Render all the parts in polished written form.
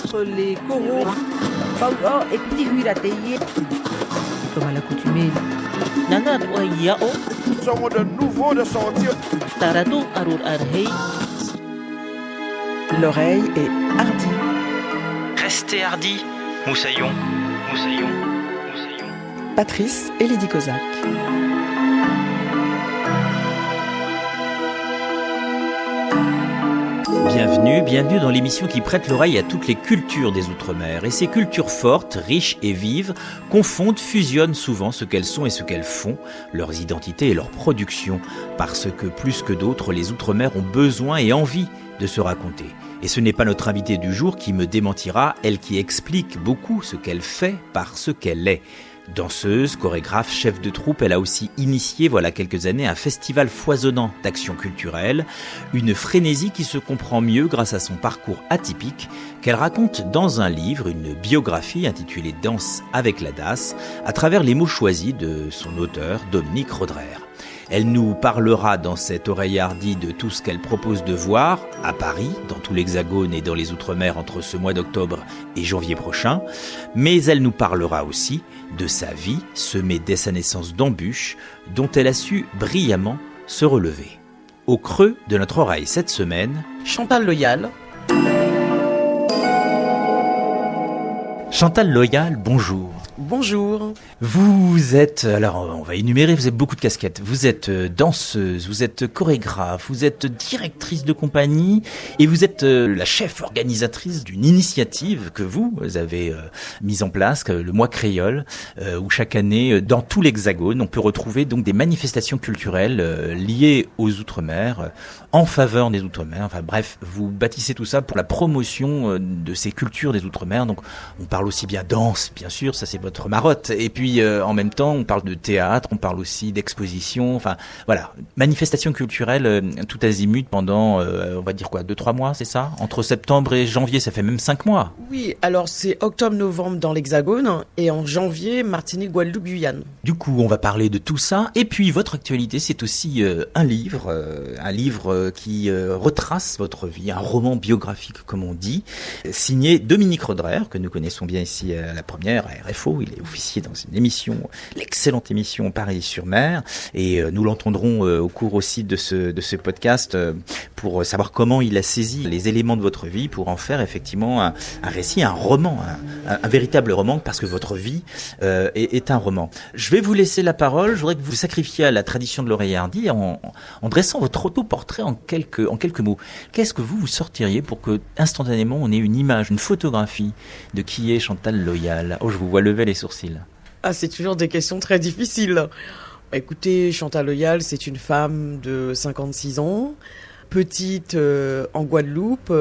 entre les coraux. Et petit huilateye. Comme à l'accoutumée. Nana yao. Somos de nouveau de sortir. Taratu arur arhei. L'oreille est hardie. Restez hardi, moussaillon, moussaillon, moussaillon. Patrice et Lydie Kozak. Bienvenue dans l'émission qui prête l'oreille à toutes les cultures des Outre-mer. Et ces cultures fortes, riches et vives, confondent, fusionnent souvent ce qu'elles sont et ce qu'elles font, leurs identités et leurs productions, parce que plus que d'autres, les Outre-mer ont besoin et envie de se raconter. Et ce n'est pas notre invitée du jour qui me démentira, elle qui explique beaucoup ce qu'elle fait par ce qu'elle est. Danseuse, chorégraphe, chef de troupe, elle a aussi initié, voilà quelques années, un festival foisonnant d'actions culturelles, une frénésie qui se comprend mieux grâce à son parcours atypique qu'elle raconte dans un livre, une biographie intitulée « Danse avec la DAS » à travers les mots choisis de son auteur, Dominique Roederer. Elle nous parlera dans cette oreille hardie de tout ce qu'elle propose de voir à Paris, dans tout l'Hexagone et dans les Outre-mer entre ce mois d'octobre et janvier prochain. Mais elle nous parlera aussi de sa vie, semée dès sa naissance d'embûches, dont elle a su brillamment se relever. Au creux de notre oreille cette semaine, Chantal Loyal. Chantal Loyal, bonjour. Bonjour. Vous êtes, alors on va énumérer, vous avez beaucoup de casquettes. Vous êtes danseuse, vous êtes chorégraphe, vous êtes directrice de compagnie et vous êtes la chef organisatrice d'une initiative que vous avez mise en place, le Mois Créole, où chaque année, dans tout l'Hexagone, on peut retrouver donc des manifestations culturelles liées aux Outre-mer, en faveur des Outre-mer. Enfin bref, vous bâtissez tout ça pour la promotion de ces cultures des Outre-mer. Donc on parle aussi bien danse, bien sûr, ça c'est votre marotte. Et puis en même temps, on parle de théâtre, on parle aussi d'exposition. Enfin voilà, manifestations culturelles tout azimut pendant, on va dire quoi, 2-3 mois, c'est ça? Entre septembre et janvier, ça fait même 5 mois. Oui, alors c'est octobre-novembre dans l'Hexagone et en janvier, Martinique, Guadeloupe, Guyane. Du coup, on va parler de tout ça. Et puis votre actualité, c'est aussi un livre qui retrace votre vie, un roman biographique comme on dit, signé Dominique Roederer, que nous connaissons bien ici à la première, à RFO. Il est officier dans une émission, l'excellente émission Paris-sur-Mer, et nous l'entendrons au cours aussi de ce podcast pour savoir comment il a saisi les éléments de votre vie pour en faire effectivement un récit, un roman, un véritable roman, parce que votre vie est un roman. Je vais vous laisser la parole. Je voudrais que vous sacrifiez à la tradition de l'oreille hardie en dressant votre autoportrait en quelques mots. Qu'est-ce que vous sortiriez pour que instantanément on ait une image, une photographie de qui est Chantal Loyal? Oh, je vous vois lever les sourcils. Ah, c'est toujours des questions très difficiles. Écoutez, Chantal Loyal, c'est une femme de 56 ans, petite en Guadeloupe,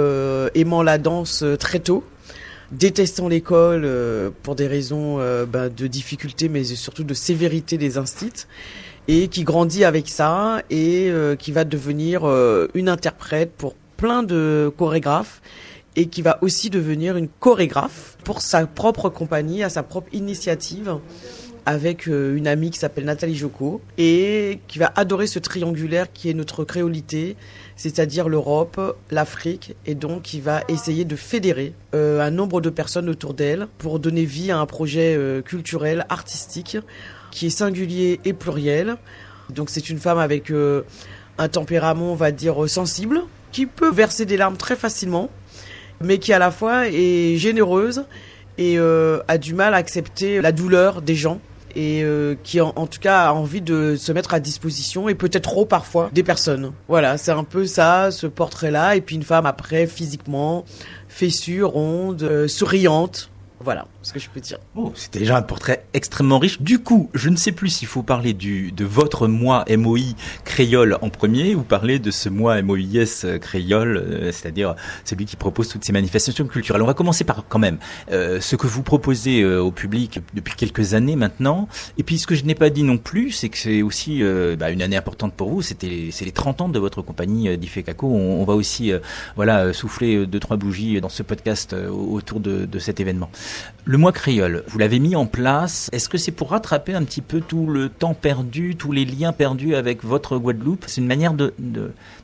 aimant la danse très tôt, détestant l'école pour des raisons de difficulté, mais surtout de sévérité des instituts, et qui grandit avec ça et qui va devenir une interprète pour plein de chorégraphes, et qui va aussi devenir une chorégraphe pour sa propre compagnie, à sa propre initiative, avec une amie qui s'appelle Nathalie Joko, et qui va adorer ce triangulaire qui est notre créolité, c'est-à-dire l'Europe, l'Afrique, et donc qui va essayer de fédérer un nombre de personnes autour d'elle pour donner vie à un projet culturel, artistique, qui est singulier et pluriel. Donc c'est une femme avec un tempérament, on va dire, sensible, qui peut verser des larmes très facilement, mais qui à la fois est généreuse et a du mal à accepter la douleur des gens, et qui en tout cas a envie de se mettre à disposition, et peut-être trop parfois, des personnes. Voilà, c'est un peu ça, ce portrait-là. Et puis une femme après, physiquement, fessue, ronde, souriante. Voilà ce que je peux dire. Oh, c'était déjà un portrait extrêmement riche. Du coup, je ne sais plus s'il faut parler de votre mois MOI créole en premier, ou parler de ce mois MOIS créole, c'est-à-dire celui qui propose toutes ces manifestations culturelles. On va commencer par quand même ce que vous proposez au public depuis quelques années maintenant. Et puis ce que je n'ai pas dit non plus, c'est que c'est aussi une année importante pour vous. C'est les 30 ans de votre compagnie d'Ifekako. On va aussi souffler 2-3 bougies dans ce podcast autour de cet événement. Le mois créole, vous l'avez mis en place. Est-ce que c'est pour rattraper un petit peu tout le temps perdu, tous les liens perdus avec votre Guadeloupe? C'est une manière de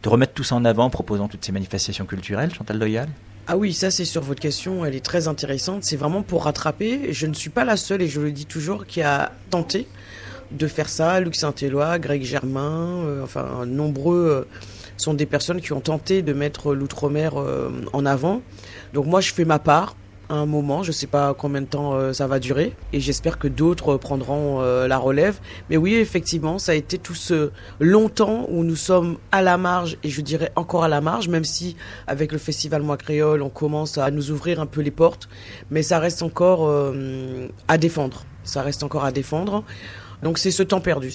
remettre tout ça en avant en proposant toutes ces manifestations culturelles, Chantal Loyal? Ah oui, ça c'est sur votre question, elle est très intéressante. C'est vraiment pour rattraper. Je ne suis pas la seule, et je le dis toujours, qui a tenté de faire ça. Luc Saint-Éloi, Greg Germain, nombreux sont des personnes qui ont tenté de mettre l'outre-mer en avant. Donc moi je fais ma part à un moment, je ne sais pas combien de temps ça va durer, et j'espère que d'autres prendront la relève. Mais oui, effectivement, ça a été tout ce longtemps où nous sommes à la marge, et je dirais encore à la marge, même si avec le festival Moi Créole, on commence à nous ouvrir un peu les portes, mais ça reste encore à défendre. Ça reste encore à défendre. Donc c'est ce temps perdu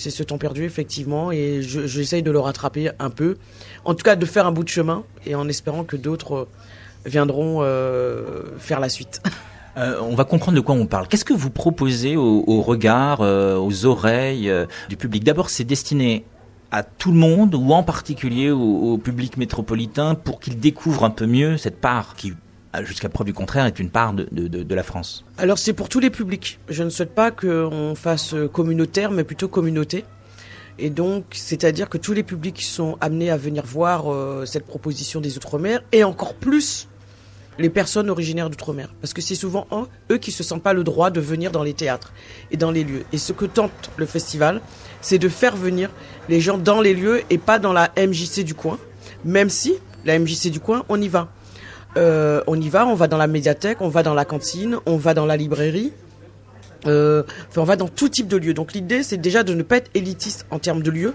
effectivement, et j'essaye de le rattraper un peu, en tout cas de faire un bout de chemin, et en espérant que d'autres viendront faire la suite. On va comprendre de quoi on parle. Qu'est-ce que vous proposez au regard, aux oreilles du public ? D'abord, c'est destiné à tout le monde, ou en particulier au public métropolitain, pour qu'il découvre un peu mieux cette part qui, jusqu'à preuve du contraire, est une part de la France. Alors c'est pour tous les publics. Je ne souhaite pas qu'on fasse communautaire, mais plutôt communauté. Et donc, c'est-à-dire que tous les publics sont amenés à venir voir cette proposition des Outre-mer, et encore plus les personnes originaires d'Outre-mer. Parce que c'est souvent eux qui ne se sentent pas le droit de venir dans les théâtres et dans les lieux. Et ce que tente le festival, c'est de faire venir les gens dans les lieux et pas dans la MJC du coin. Même si, la MJC du coin, on y va. On va dans la médiathèque, on va dans la cantine, on va dans la librairie. On va dans tout type de lieu. Donc l'idée, c'est déjà de ne pas être élitiste en termes de lieux,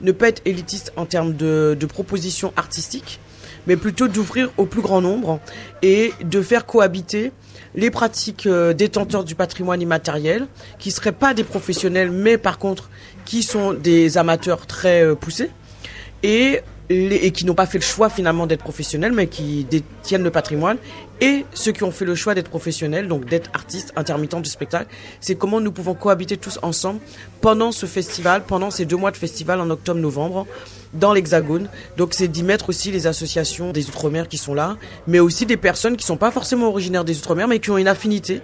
ne pas être élitiste en termes de propositions artistiques, mais plutôt d'ouvrir au plus grand nombre et de faire cohabiter les pratiques détenteurs du patrimoine immatériel, qui seraient pas des professionnels, mais par contre qui sont des amateurs très poussés, et qui n'ont pas fait le choix finalement d'être professionnels, mais qui détiennent le patrimoine, et ceux qui ont fait le choix d'être professionnels, donc d'être artistes intermittents du spectacle. C'est comment nous pouvons cohabiter tous ensemble pendant ce festival, pendant ces 2 mois de festival en octobre-novembre, dans l'Hexagone. Donc c'est d'y mettre aussi les associations des Outre-mer qui sont là, mais aussi des personnes qui ne sont pas forcément originaires des Outre-mer, mais qui ont une affinité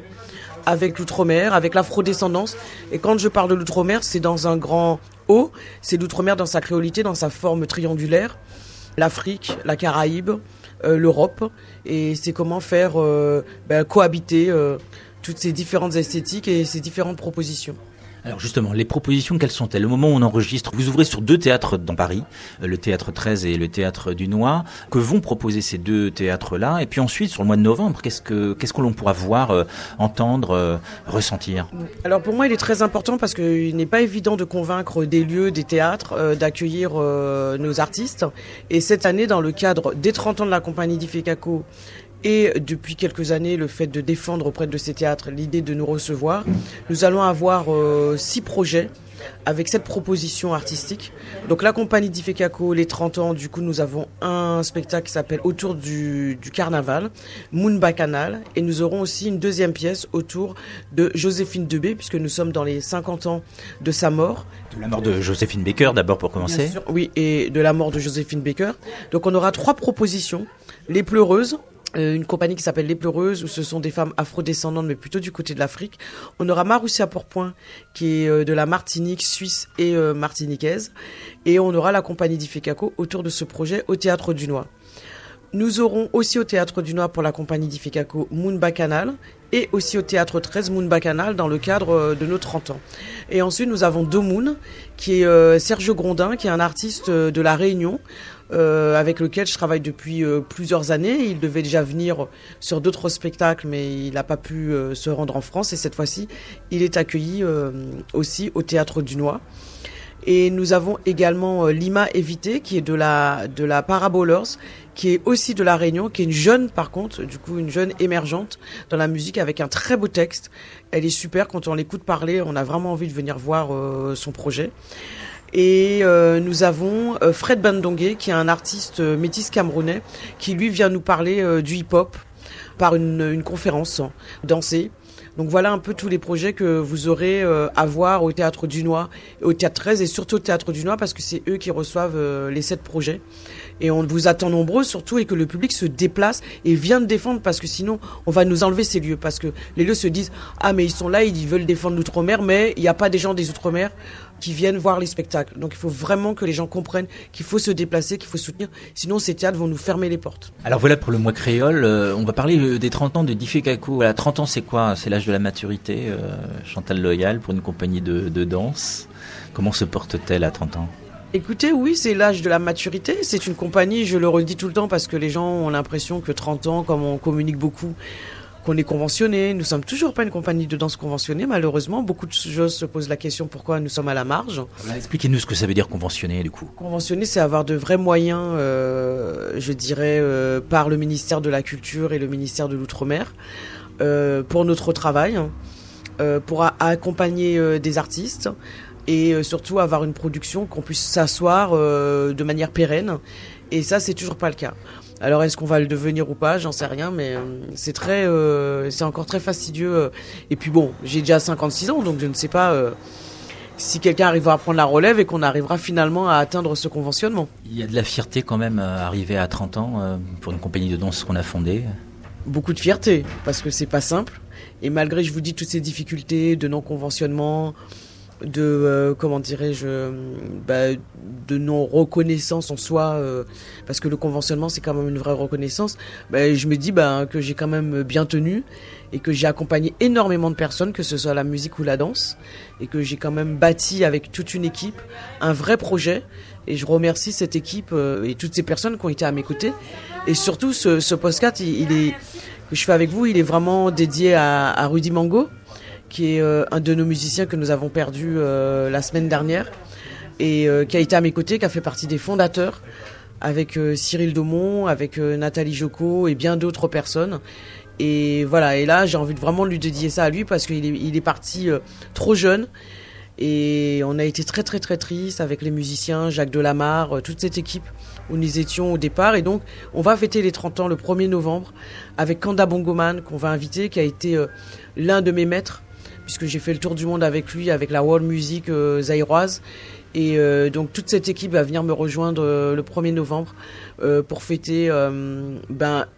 avec l'Outre-mer, avec l'afrodescendance. Et quand je parle de l'Outre-mer, c'est dans un grand O, c'est l'Outre-mer dans sa créolité, dans sa forme triangulaire, l'Afrique, la Caraïbe, l'Europe, et c'est comment faire cohabiter toutes ces différentes esthétiques et ces différentes propositions. Alors justement, les propositions, quelles sont-elles ? Au moment où on enregistre, vous ouvrez sur 2 théâtres dans Paris, le Théâtre 13 et le Théâtre du Noir. Que vont proposer ces 2 théâtres-là ? Et puis ensuite, sur le mois de novembre, qu'est-ce que l'on pourra voir, entendre, ressentir ? Alors pour moi, il est très important parce qu'il n'est pas évident de convaincre des lieux, des théâtres, d'accueillir nos artistes. Et cette année, dans le cadre des 30 ans de la compagnie d'Ifekako, et depuis quelques années, le fait de défendre auprès de ces théâtres l'idée de nous recevoir, nous allons avoir 6 projets avec cette proposition artistique. Donc la compagnie d'Ifekako, les 30 ans, du coup nous avons un spectacle qui s'appelle Autour du carnaval, Moon Bacchanal, et nous aurons aussi une 2e pièce autour de Joséphine Debé, puisque nous sommes dans les 50 ans de sa mort. De la mort de Joséphine Baker d'abord pour commencer. Bien sûr, oui, et de la mort de Joséphine Baker. Donc on aura 3 propositions. Les Pleureuses, une compagnie qui s'appelle Les Pleureuses, où ce sont des femmes afrodescendantes, mais plutôt du côté de l'Afrique. On aura Maroussia Pourpoint, qui est de la Martinique, suisse et martiniquaise. Et on aura la compagnie d'Ifekako autour de ce projet au Théâtre du Noir. Nous aurons aussi au Théâtre du Noir pour la compagnie d'Ifekako Moon Bacchanal, et aussi au Théâtre 13 Moon Bacchanal dans le cadre de nos 30 ans. Et ensuite nous avons 2 Moon, qui est Sergio Grondin, qui est un artiste de La Réunion, avec lequel je travaille depuis plusieurs années. Il devait déjà venir sur d'autres spectacles, mais il n'a pas pu se rendre en France, et cette fois-ci il est accueilli aussi au Théâtre du Noir. Et nous avons également Lima Evité, qui est de la Parabolers, qui est aussi de La Réunion, qui est une jeune, par contre, du coup, une jeune émergente dans la musique avec un très beau texte. Elle est super. Quand on l'écoute parler, on a vraiment envie de venir voir son projet. Et nous avons Fred Bandongué, qui est un artiste métis camerounais, qui lui vient nous parler du hip-hop par une conférence dansée. Donc voilà un peu tous les projets que vous aurez à voir au Théâtre du Noir, au Théâtre 13 et surtout au Théâtre du Noir, parce que c'est eux qui reçoivent les 7 projets. Et on vous attend nombreux surtout, et que le public se déplace et vienne défendre, parce que sinon on va nous enlever ces lieux, parce que les lieux se disent « Ah mais ils sont là, ils veulent défendre l'Outre-mer, mais il n'y a pas des gens des Outre-mer qui viennent voir les spectacles. Donc il faut vraiment que les gens comprennent qu'il faut se déplacer, qu'il faut soutenir. Sinon ces théâtres vont nous fermer les portes. Alors voilà pour le mois créole. On va parler des 30 ans de Diffé-Caco. Voilà, 30 ans c'est quoi? C'est l'âge de la maturité, Chantal Loyal, pour une compagnie de danse. Comment se porte-t-elle à 30 ans? Écoutez, oui, c'est l'âge de la maturité. C'est une compagnie, je le redis tout le temps, parce que les gens ont l'impression que 30 ans, comme on communique beaucoup, qu'on est conventionné. Nous sommes toujours pas une compagnie de danse conventionnée, malheureusement. Beaucoup de choses se posent la question pourquoi nous sommes à la marge. Alors, expliquez-nous ce que ça veut dire conventionné, du coup. Conventionné, c'est avoir de vrais moyens, je dirais, par le ministère de la Culture et le ministère de l'Outre-mer, pour notre travail, pour accompagner des artistes, et surtout avoir une production qu'on puisse s'asseoir de manière pérenne. Et ça, c'est toujours pas le cas. Alors, est-ce qu'on va le devenir ou pas? J'en sais rien, mais c'est encore très fastidieux. Et puis bon, j'ai déjà 56 ans, donc je ne sais pas si quelqu'un arrivera à prendre la relève et qu'on arrivera finalement à atteindre ce conventionnement. Il y a de la fierté quand même à arriver à 30 ans pour une compagnie de danse qu'on a fondée. Beaucoup de fierté, parce que c'est pas simple. Et malgré, je vous dis, toutes ces difficultés de non-conventionnement, de de non reconnaissance en soi, parce que le conventionnement c'est quand même une vraie reconnaissance, je me dis que j'ai quand même bien tenu et que j'ai accompagné énormément de personnes, que ce soit la musique ou la danse, et que j'ai quand même bâti avec toute une équipe un vrai projet. Et je remercie cette équipe et toutes ces personnes qui ont été à mes côtés. Et surtout ce podcast que je fais avec vous, il est vraiment dédié à Rudy Mango, qui est un de nos musiciens que nous avons perdu la semaine dernière, et qui a été à mes côtés, qui a fait partie des fondateurs, avec Cyril Daumont, avec Nathalie Jocot et bien d'autres personnes. Et voilà, et là j'ai envie de vraiment lui dédier ça à lui, parce qu'il est parti trop jeune, et on a été très très très tristes avec les musiciens, Jacques Delamarre, toute cette équipe où nous étions au départ. Et donc on va fêter les 30 ans le 1er novembre avec Kanda Bongoman, qu'on va inviter, qui a été l'un de mes maîtres, puisque j'ai fait le tour du monde avec lui, avec la world music zaïroise. Et donc toute cette équipe va venir me rejoindre le 1er novembre pour fêter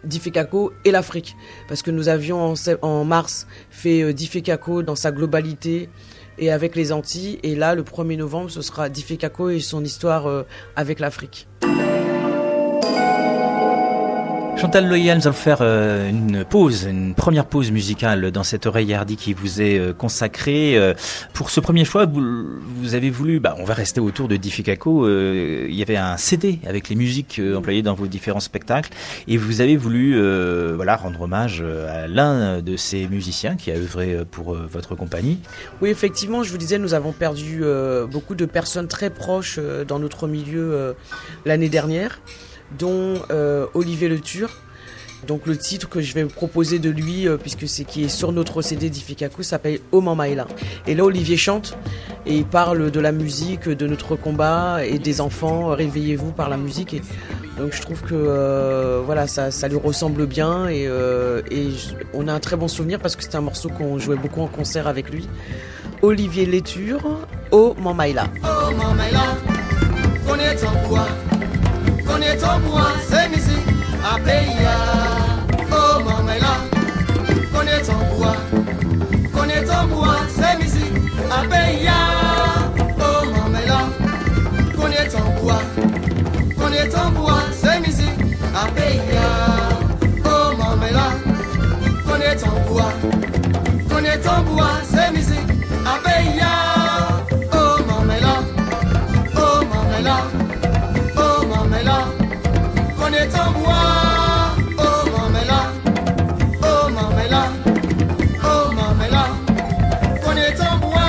Diffé-Caco et l'Afrique. Parce que nous avions en mars fait Diffé-Caco dans sa globalité et avec les Antilles. Et là, le 1er novembre, ce sera Diffé-Caco et son histoire avec l'Afrique. Chantal Loyal, nous allons faire une première pause musicale dans cette oreille hardie qui vous est consacrée. Pour ce premier choix, vous avez voulu, on va rester autour de Diffé-Caco. Il y avait un CD avec les musiques employées dans vos différents spectacles, et vous avez voulu rendre hommage à l'un de ces musiciens qui a œuvré pour votre compagnie. Oui, effectivement, je vous disais, nous avons perdu beaucoup de personnes très proches dans notre milieu l'année dernière, dont Olivier Le Tur. Donc le titre que je vais vous proposer de lui, puisque c'est qui est sur notre CD Diffé-Caco, s'appelle Oh Mamaïla. Et là Olivier chante et il parle de la musique, de notre combat et des enfants. Réveillez-vous par la musique. Et donc je trouve que ça lui ressemble bien, et on a un très bon souvenir parce que c'était un morceau qu'on jouait beaucoup en concert avec lui. Olivier Le Tur, Oh Mamaïla. Oh Mamaïla, connais ton poids. Connais ton bois, c'est musique à Péia. Oh Mamaïla, connais ton bois. Connais ton bois, c'est musique à Péia. Oh Mamaïla, connais ton bois. Connais ton bois, c'est musique à Péia. Oh Mamaïla, connais ton bois. Connais ton bois, c'est musique à Péia. Oh Mamaïla, oh Mamaïla. Connais ton bois, oh Mamela, oh Mamela, oh Mamela, connais ton bois.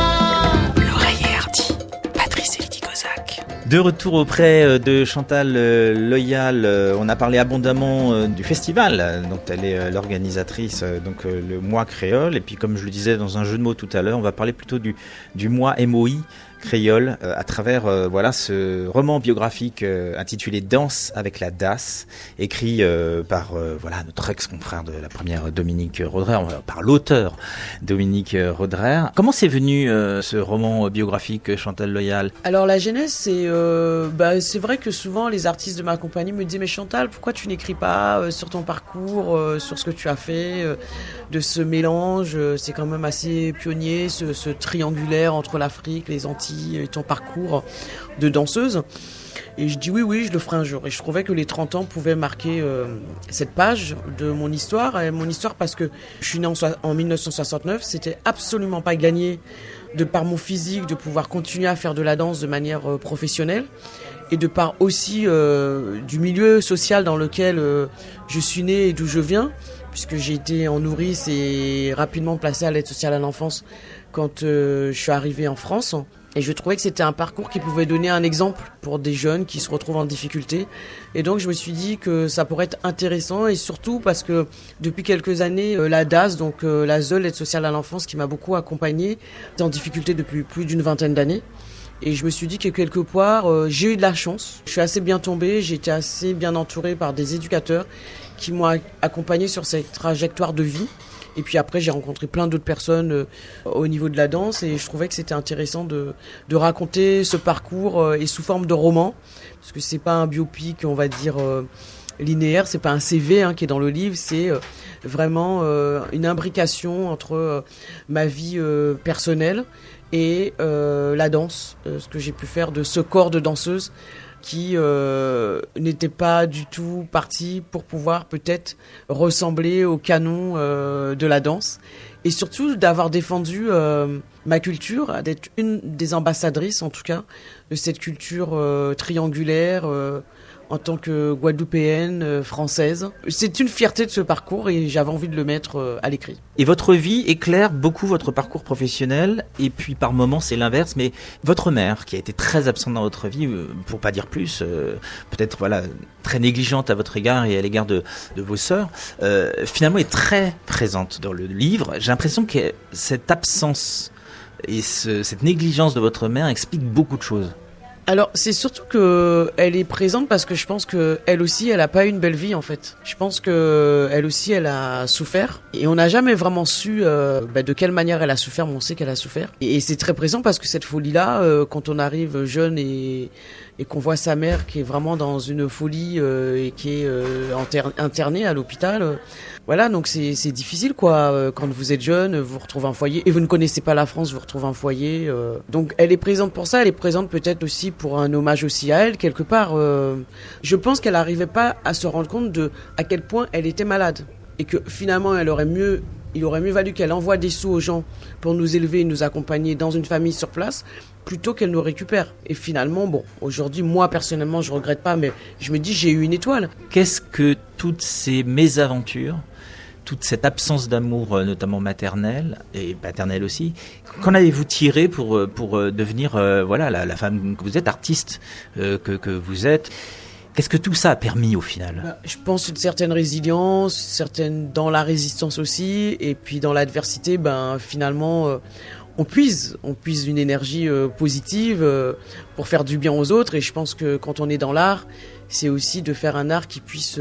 L'oreille hardie, Patrice Eldi-Kozak. De retour auprès de Chantal Loyal, on a parlé abondamment du festival dont elle est l'organisatrice, donc le mois créole, et puis comme je le disais dans un jeu de mots tout à l'heure, on va parler plutôt du mois MOI créole à travers ce roman biographique intitulé Danse avec la DAS, écrit par notre ex-confrère de la première, Dominique Rodrer, par l'auteur Dominique Rodrer. Comment c'est venu ce roman biographique, Chantal Loyal? Alors la genèse, c'est vrai que souvent les artistes de ma compagnie me disent mais Chantal, pourquoi tu n'écris pas sur ton parcours, sur ce que tu as fait, de ce mélange, c'est quand même assez pionnier, ce triangulaire entre l'Afrique, les Antilles ressenti et ton parcours de danseuse. Et je dis oui, je le ferai un jour. Et je trouvais que les 30 ans pouvaient marquer cette page de mon histoire. Et mon histoire parce que je suis née en 1969, c'était absolument pas gagné de par mon physique de pouvoir continuer à faire de la danse de manière professionnelle. Et de par aussi du milieu social dans lequel je suis née et d'où je viens, puisque j'ai été en nourrice et rapidement placée à l'aide sociale à l'enfance quand je suis arrivée en France. Et je trouvais que c'était un parcours qui pouvait donner un exemple pour des jeunes qui se retrouvent en difficulté. Et donc je me suis dit que ça pourrait être intéressant, et surtout parce que depuis quelques années, la DAS, donc la ZEL, l'aide sociale à l'enfance, qui m'a beaucoup accompagnée, est en difficulté depuis plus d'une vingtaine d'années. Et je me suis dit que quelque part, j'ai eu de la chance. Je suis assez bien tombée, j'ai été assez bien entourée par des éducateurs qui m'ont accompagnée sur cette trajectoire de vie. Et puis après, j'ai rencontré plein d'autres personnes au niveau de la danse, et je trouvais que c'était intéressant de raconter ce parcours et sous forme de roman, parce que c'est pas un biopic, on va dire, linéaire, c'est pas un CV qui est dans le livre, c'est vraiment une imbrication entre ma vie personnelle et la danse, ce que j'ai pu faire de ce corps de danseuse qui n'était pas du tout parti pour pouvoir peut-être ressembler au canon de la danse, et surtout d'avoir défendu ma culture, d'être une des ambassadrices en tout cas de cette culture triangulaire en tant que Guadeloupéenne, française. C'est une fierté de ce parcours et j'avais envie de le mettre à l'écrit. Et votre vie éclaire beaucoup votre parcours professionnel, et puis par moments c'est l'inverse, mais votre mère, qui a été très absente dans votre vie, pour pas dire plus, peut-être voilà, très négligente à votre égard et à l'égard de vos sœurs, finalement est très présente dans le livre. J'ai l'impression que cette absence et cette négligence de votre mère explique beaucoup de choses. Alors, c'est surtout que elle est présente parce que je pense que elle aussi, elle a pas eu une belle vie en fait. Je pense que elle aussi, elle a souffert, et on n'a jamais vraiment su de quelle manière elle a souffert, mais on sait qu'elle a souffert. Et c'est très présent parce que cette folie-là, quand on arrive jeune et qu'on voit sa mère qui est vraiment dans une folie et qui est internée à l'hôpital. Voilà, donc c'est difficile quoi. Quand vous êtes jeune, vous retrouvez un foyer et vous ne connaissez pas la France, vous retrouvez un foyer. Donc elle est présente pour ça, elle est présente peut-être aussi pour un hommage aussi à elle quelque part. Je pense qu'elle n'arrivait pas à se rendre compte de à quel point elle était malade, et que finalement il aurait mieux valu qu'elle envoie des sous aux gens pour nous élever et nous accompagner dans une famille sur place, plutôt qu'elle nous récupère. Et finalement, bon, aujourd'hui, moi, personnellement, je regrette pas, mais je me dis, j'ai eu une étoile. Qu'est-ce que toutes ces mésaventures, toute cette absence d'amour, notamment maternel et paternel aussi, qu'en avez-vous tiré pour devenir la femme que vous êtes, artiste que vous êtes? Qu'est-ce que tout ça a permis au final? Je pense une certaine résilience, certaine dans la résistance aussi, et puis dans l'adversité, finalement, on puise une énergie positive pour faire du bien aux autres. Et je pense que quand on est dans l'art, c'est aussi de faire un art qui puisse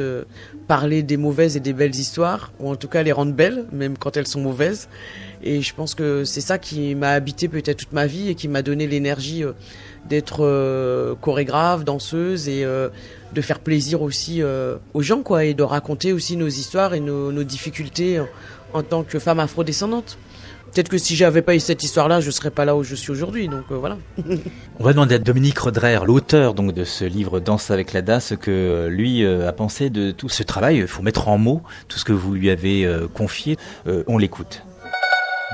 parler des mauvaises et des belles histoires, ou en tout cas les rendre belles, même quand elles sont mauvaises. Et je pense que c'est ça qui m'a habité peut-être toute ma vie et qui m'a donné l'énergie d'être chorégraphe, danseuse, et de faire plaisir aussi aux gens, quoi, et de raconter aussi nos histoires et nos difficultés en tant que femme afrodescendante. Peut-être que si j'avais pas eu cette histoire-là, je serais pas là où je suis aujourd'hui, donc voilà. On va demander à Dominique Roederer, l'auteur donc de ce livre Danse avec la DAS, ce que lui a pensé de tout ce travail. Il faut mettre en mots tout ce que vous lui avez confié. On l'écoute.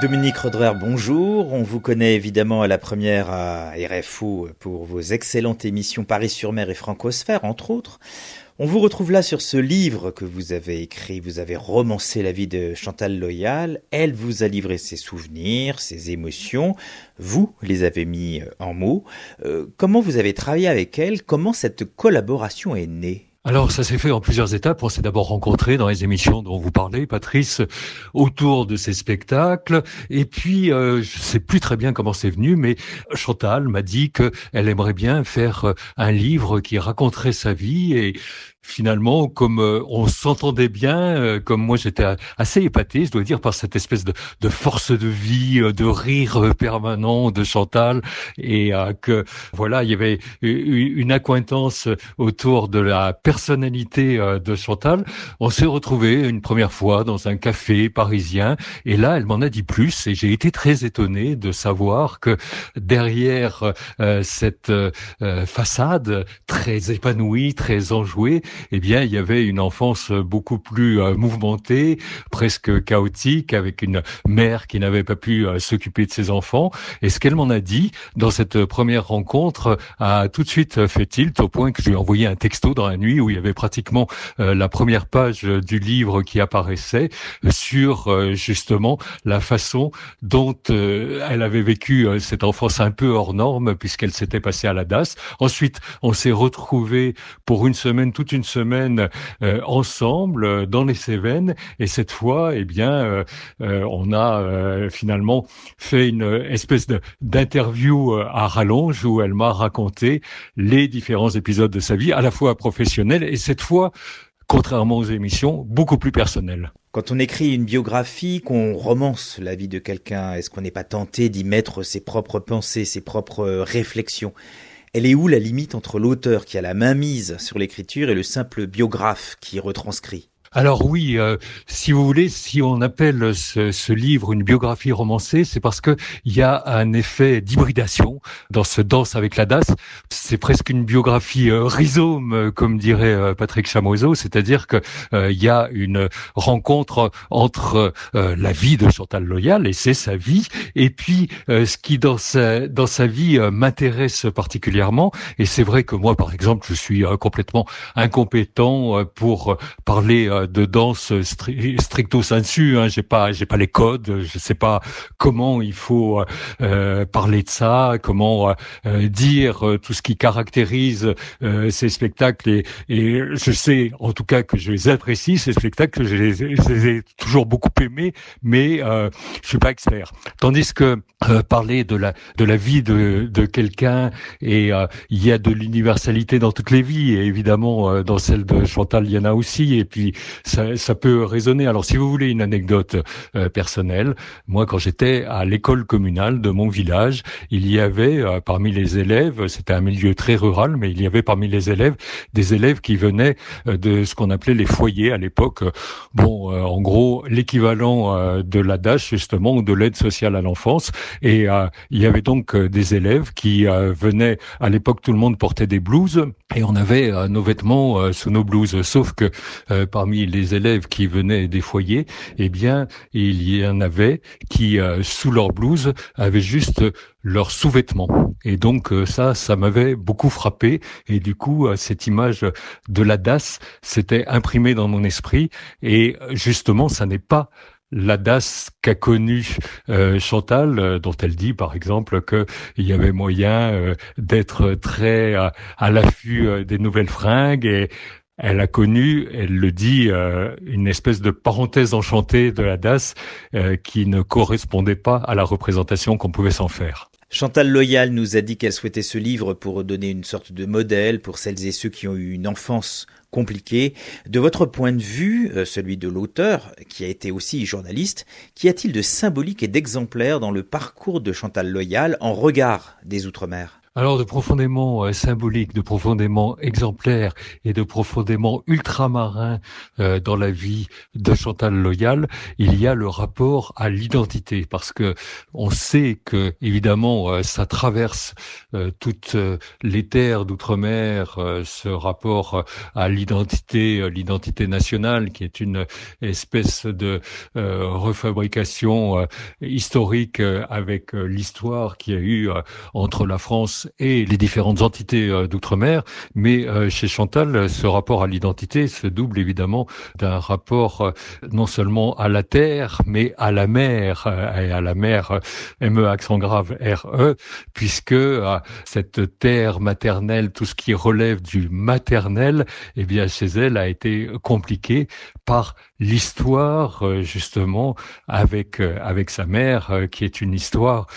Dominique Roederer, bonjour. On vous connaît évidemment à la première à RFO pour vos excellentes émissions Paris-sur-Mer et Francosphère, entre autres. On vous retrouve là sur ce livre que vous avez écrit. Vous avez romancé la vie de Chantal Loyal. Elle vous a livré ses souvenirs, ses émotions. Vous les avez mis en mots. Comment vous avez travaillé avec elle? Comment cette collaboration est née? Alors, ça s'est fait en plusieurs étapes. On s'est d'abord rencontrés dans les émissions dont vous parlez, Patrice, autour de ces spectacles. Et puis, je sais plus très bien comment c'est venu, mais Chantal m'a dit qu'elle aimerait bien faire un livre qui raconterait sa vie. Et finalement, comme on s'entendait bien, comme moi j'étais assez épaté, je dois dire, par cette espèce de force de vie, de rire permanent de Chantal, et que voilà, il y avait une accointance autour de la personnalité personnalité de Chantal. On s'est retrouvés une première fois dans un café parisien et là, elle m'en a dit plus et j'ai été très étonné de savoir que derrière cette façade très épanouie, très enjouée, eh bien, il y avait une enfance beaucoup plus mouvementée, presque chaotique, avec une mère qui n'avait pas pu s'occuper de ses enfants. Et ce qu'elle m'en a dit dans cette première rencontre a tout de suite fait tilt au point que je lui ai envoyé un texto dans la nuit où il y avait pratiquement la première page du livre qui apparaissait sur justement la façon dont elle avait vécu cette enfance un peu hors norme puisqu'elle s'était passée à la DAS. Ensuite, on s'est retrouvés pour toute une semaine ensemble dans les Cévennes et cette fois, eh bien, on a finalement fait une espèce d'interview à rallonge où elle m'a raconté les différents épisodes de sa vie, à la fois professionnelle et cette fois, contrairement aux émissions, beaucoup plus personnelle. Quand on écrit une biographie, qu'on romance la vie de quelqu'un, est-ce qu'on n'est pas tenté d'y mettre ses propres pensées, ses propres réflexions ? Elle est où la limite entre l'auteur qui a la main mise sur l'écriture et le simple biographe qui retranscrit ? Alors oui, si vous voulez, si on appelle ce livre une biographie romancée, c'est parce que il y a un effet d'hybridation dans ce Danse avec la DAS. C'est presque une biographie rhizome, comme dirait Patrick Chamoiseau, c'est-à-dire que il y a une rencontre entre la vie de Chantal Loyal, et c'est sa vie, et puis ce qui dans sa vie m'intéresse particulièrement, et c'est vrai que moi, par exemple, je suis complètement incompétent pour parler de danse stricto sensu, hein. J'ai pas les codes, je sais pas comment il faut parler de ça, comment dire tout ce qui caractérise ces spectacles et je sais en tout cas que je les apprécie, ces spectacles, je les ai toujours beaucoup aimés, mais je suis pas expert. Tandis que parler de la vie de quelqu'un, et il y a de l'universalité dans toutes les vies, et évidemment dans celle de Chantal il y en a aussi, et puis ça peut résonner. Alors si vous voulez une anecdote personnelle, moi quand j'étais à l'école communale de mon village, il y avait parmi les élèves, c'était un milieu très rural, mais il y avait parmi les élèves des élèves qui venaient de ce qu'on appelait les foyers à l'époque. En gros l'équivalent de la DAS justement, ou de l'aide sociale à l'enfance, et il y avait donc des élèves qui venaient, à l'époque tout le monde portait des blouses et on avait nos vêtements sous nos blouses, sauf que parmi les élèves qui venaient des foyers, eh bien, il y en avait qui, sous leur blouse, avaient juste leurs sous-vêtements. Et donc, ça m'avait beaucoup frappé. Et du coup, cette image de la DAS s'était imprimée dans mon esprit. Et justement, ça n'est pas la DAS qu'a connue Chantal, dont elle dit par exemple qu'il y avait moyen d'être très à l'affût des nouvelles fringues, et elle a connu, elle le dit, une espèce de parenthèse enchantée de la DAS qui ne correspondait pas à la représentation qu'on pouvait s'en faire. Chantal Loyal nous a dit qu'elle souhaitait ce livre pour donner une sorte de modèle pour celles et ceux qui ont eu une enfance compliquée. De votre point de vue, celui de l'auteur, qui a été aussi journaliste, qu'y a-t-il de symbolique et d'exemplaire dans le parcours de Chantal Loyal en regard des Outre-mer ? Alors de profondément symbolique, de profondément exemplaire et de profondément ultramarin dans la vie de Chantal Loyal, il y a le rapport à l'identité, parce que on sait que évidemment ça traverse toutes les terres d'outre-mer, ce rapport à l'identité nationale, qui est une espèce de refabrication historique avec l'histoire qu'il y a eu entre la France et les différentes entités d'outre-mer, mais chez Chantal, ce rapport à l'identité se double évidemment d'un rapport non seulement à la terre, mais à la mer, et à la mer M-E accent grave R-E, puisque cette terre maternelle, tout ce qui relève du maternel, eh bien chez elle a été compliqué par l'histoire justement avec sa mère, qui est une histoire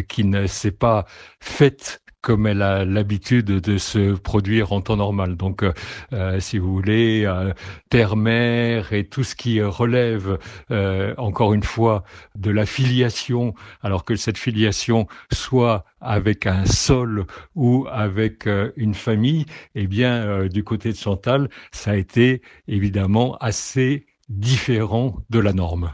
qui ne s'est pas faite comme elle a l'habitude de se produire en temps normal. Donc, si vous voulez, terre-mère et tout ce qui relève, encore une fois, de la filiation, alors que cette filiation soit avec un sol ou avec une famille, eh bien, du côté de Chantal, ça a été évidemment assez différent de la norme.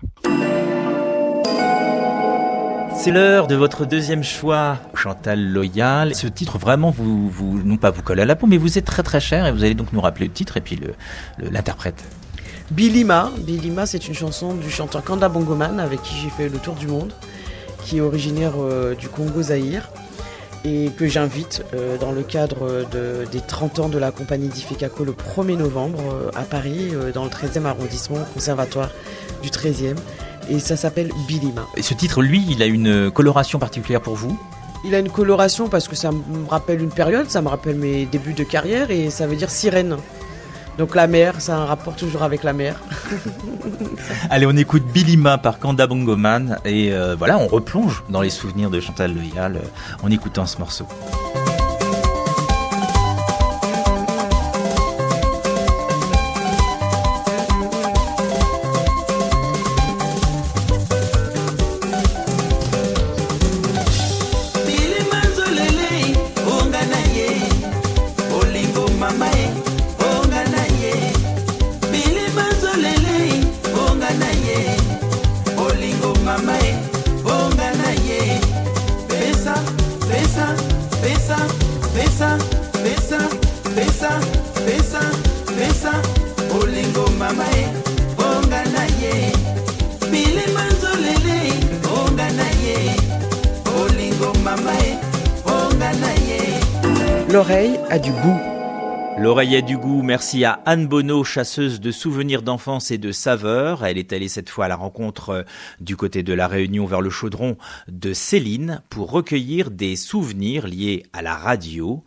C'est l'heure de votre deuxième choix, Chantal Loyal. Ce titre, vraiment, non pas vous colle à la peau, mais vous êtes très très cher et vous allez donc nous rappeler le titre et puis l'interprète. Bilima, c'est une chanson du chanteur Kanda Bongoman avec qui j'ai fait le tour du monde, qui est originaire du Congo-Zaïre et que j'invite dans le cadre des 30 ans de la compagnie Difekako le 1er novembre à Paris, dans le 13e arrondissement, conservatoire du 13e. Et ça s'appelle Bilima. Et ce titre, lui, il a une coloration particulière pour vous ? Il a une coloration parce que ça me rappelle une période, ça me rappelle mes débuts de carrière et ça veut dire sirène. Donc la mer, ça a un rapport toujours avec la mer. Allez, on écoute Bilima par Kanda Bongoman et voilà, on replonge dans les souvenirs de Chantal Loyal en écoutant ce morceau. L'oreille a du goût. L'oreille a du goût, merci à Anne Bonneau, chasseuse de souvenirs d'enfance et de saveurs. Elle est allée cette fois à la rencontre du côté de la Réunion vers le chaudron de Céline pour recueillir des souvenirs liés à la radio,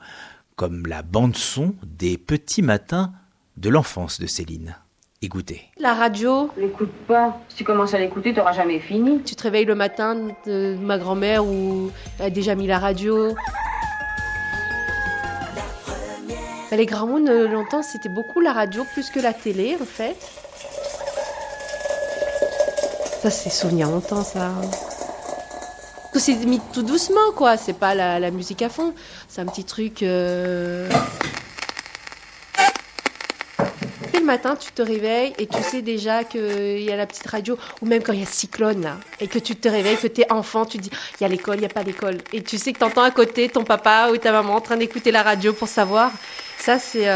comme la bande-son des petits matins de l'enfance de Céline. Écoutez. La radio. L'écoute pas. Si tu commences à l'écouter, t'auras jamais fini. Tu te réveilles le matin de ma grand-mère où elle a déjà mis la radio. Les grands-mots, longtemps, c'était beaucoup la radio, plus que la télé, en fait. Ça, c'est souvenir longtemps, ça. C'est mis tout doucement, quoi. C'est pas la musique à fond. C'est un petit truc... Et le matin, tu te réveilles et tu sais déjà qu'il y a la petite radio, ou même quand il y a cyclone, là, et que tu te réveilles, que t'es enfant, tu te dis, il y a l'école, il n'y a pas d'école. Et tu sais que t'entends à côté ton papa ou ta maman en train d'écouter la radio pour savoir... Ça, c'est...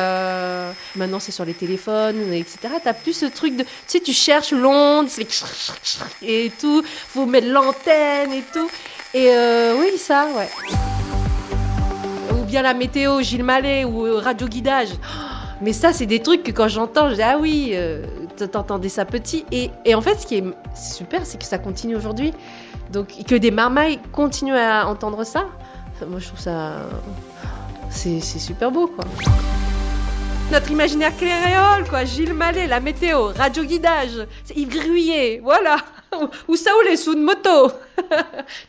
Maintenant, c'est sur les téléphones, etc. T'as plus ce truc de... Tu sais, tu cherches l'onde, et tout. Faut mettre l'antenne et tout. Et oui, ça, ouais. Ou bien la météo, Gilles Mallet, ou radio guidage. Mais ça, c'est des trucs que quand j'entends, je dis, ah oui, t'entendais ça petit. Et en fait, ce qui est super, c'est que ça continue aujourd'hui. Donc, que des marmailles continuent à entendre ça. Moi, je trouve ça... C'est super beau, quoi. Notre imaginaire créole, quoi. Gilles Mallet, la météo, radio guidage, c'est Yves Gruyer, voilà. Ou Saoul et sous de moto.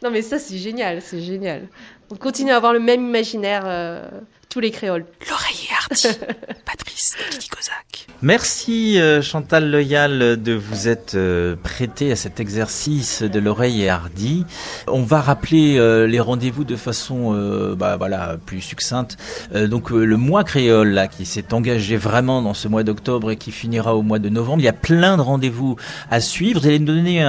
Non, mais ça, c'est génial, c'est génial. On continue à avoir le même imaginaire, tous les créoles. L'oreille est hardie. Patrice Lidicozac. Merci Chantal Loyal de vous être prêtée à cet exercice de l'oreille est hardie. On va rappeler les rendez-vous de façon plus succincte. Donc le mois créole là qui s'est engagé vraiment dans ce mois d'octobre et qui finira au mois de novembre. Il y a plein de rendez-vous à suivre. Vous allez nous donner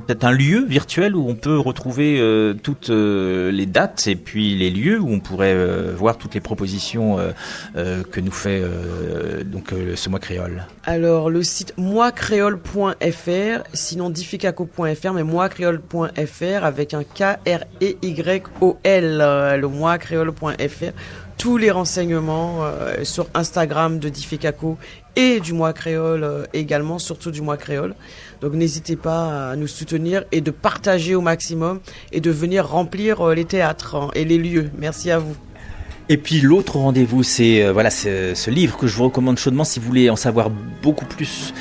peut-être un lieu virtuel où on peut retrouver toutes les dates et puis les lieux où on pourrait voir toutes les propositions que nous fait ce mois créole. Alors le site moicréole.fr, sinon difekako.fr, mais moicréole.fr avec un KREYOL, le moicréole.fr. Tous les renseignements sur Instagram de Difekako et du Mois Créole également, surtout du Mois Créole. Donc n'hésitez pas à nous soutenir et de partager au maximum et de venir remplir les théâtres et les lieux. Merci à vous. Et puis l'autre rendez-vous, c'est ce livre que je vous recommande chaudement si vous voulez en savoir beaucoup plus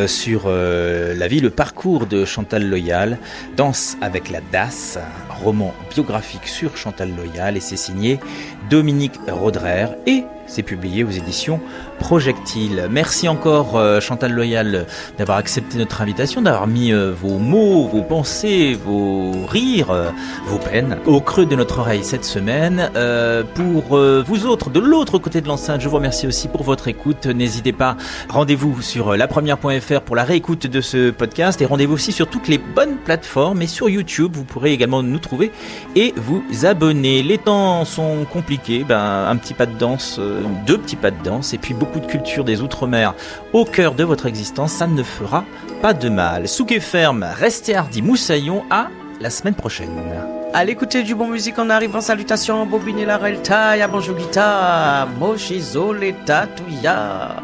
sur la vie, le parcours de Chantal Loyal, Danse avec la DAS, un roman biographique sur Chantal Loyal, et c'est signé Dominique Rodrer et c'est publié aux éditions Projectile. Merci encore Chantal Loyal d'avoir accepté notre invitation, d'avoir mis vos mots, vos pensées, vos rires, vos peines au creux de notre oreille cette semaine. Pour vous autres, de l'autre côté de l'enceinte, je vous remercie aussi pour votre écoute. N'hésitez pas, rendez-vous sur lapremière.fr pour la réécoute de ce podcast et rendez-vous aussi sur toutes les bonnes plateformes et sur YouTube. Vous pourrez également nous trouver et vous abonner. Les temps sont compliqués, un petit pas de danse, 2 petits pas de danse et puis beaucoup de culture des Outre-mer au cœur de votre existence, ça ne fera pas de mal. Souquet ferme, restez hardi, moussaillon, à la semaine prochaine. À l'écouter du bon musique en arrivant, salutations, bobine la relta, ya bonjour guitare, mochizo les tatouillas.